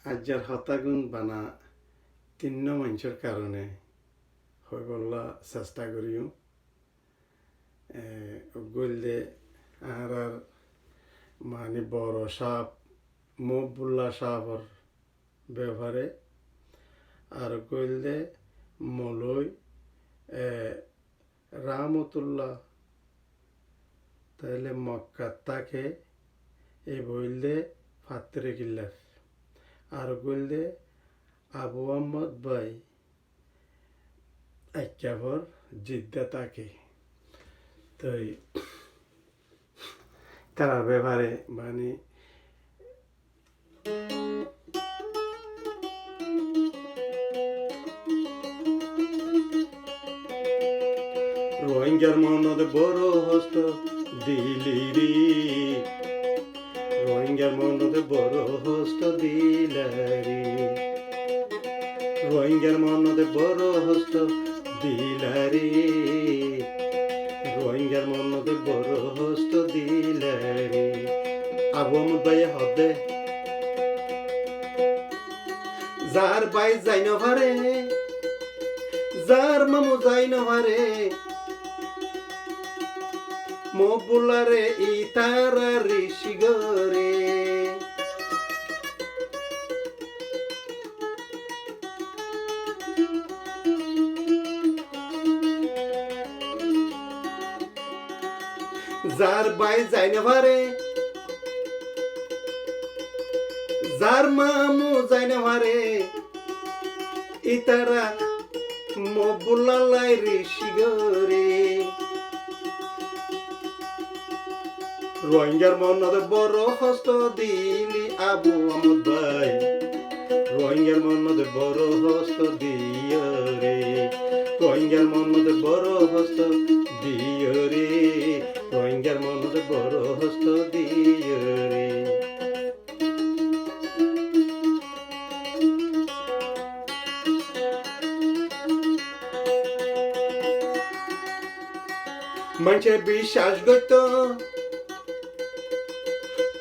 আজ্জার হতাগুণ বানা তিন্ন মানুষের কারণে হয়ে বললা চেষ্টা করিও গললে আর মানে বড় সাপ মকবুল্লা সাপর ব্যবহারে আর গললে মলই রাহমতুল্লাহ তাহলে মক্কা তাকে এই বললে ফাত্রে কিল্লার আর বললে আবু আহমদ ভাই একাভর জিদ্দা তাকে তো তার ব্যাপারে মানে রোহিঙ্গার মনদ বড় হস্ত দিলিরি রোহিঙ্গার মনদ বড় হস্ত দিলারি রোহিঙ্গার মনদ বড় হস্ত দিলারি রোহিঙ্গার মনদ বড় হস্ত দিলারি আবু আহমদ ভাই হদে যার ভাই যাই না পারে যার মামু যাই না পারে মকবুলারে ইতারা ঋষি গরে যার বাই যাই না পারে যার মামু যাই না পারে ইতারা মকবুলালাই ঋষি গরে রোহিঙ্গার মনদ বড় হস্ত দিলি আবু আহমদ ভাই রোহিঙ্গার মনদ বড় হস্ত দিয় রে রোহিঙ্গার মনদ বড় হস্ত দিয় রে রোহিঙ্গার মনদ বড় হস্ত দিয় রে মানুষে বিশ্বাস করত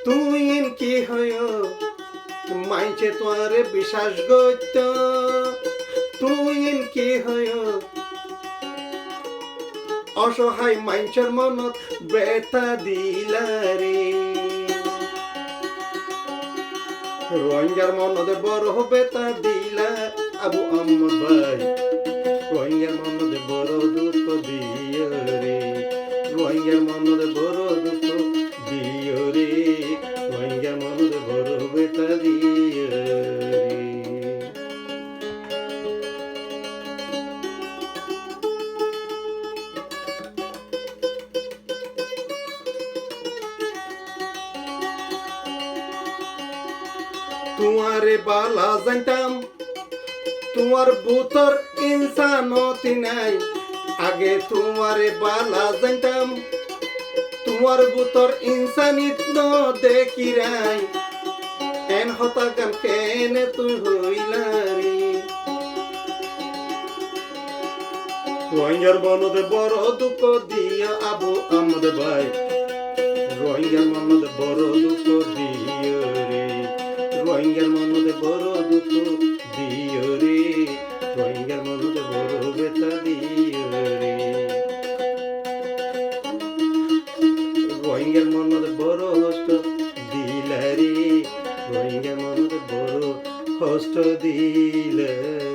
তুই কি হয় মাইছে তোয়ারে বিশ্বাস করত তুই কি হয় অসহায় মাইছের মনত বেতা দিলারে রোহিঙ্গার মনত বড় বেতা দিলা আবু আহমদ ভাই রোহিঙ্গার মনত বড় দুঃখ দিয় রে রোহিঙ্গার মনত বড় দুঃখ দিয় রে রোহিঙ্গার মনত বড় বেতা দিয় রে তোমারে বালা জানতাম তোমার বুতর ইনসানতি নাই আগে তোমারে বালা জানতাম তোমার বুতর ইনসানিত ন দেখি রাই এন হতা গান কেনে তুই হইলারি রোহিঙ্গার মনদ বড় দুঃখ দিয়া আবু আহমদ ভাই রোহিঙ্গার মনদ বড় দুঃখ দিয় রে রোহিঙ্গার মনদ বড় দুঃখ দিয় রে রোহিঙ্গার মনদ বড় বেতা দিয় রে রোহিঙ্গার মনদ বড় হস্ত দিলারি রোহিঙ্গার মনদ বড় হস্ত দিলারি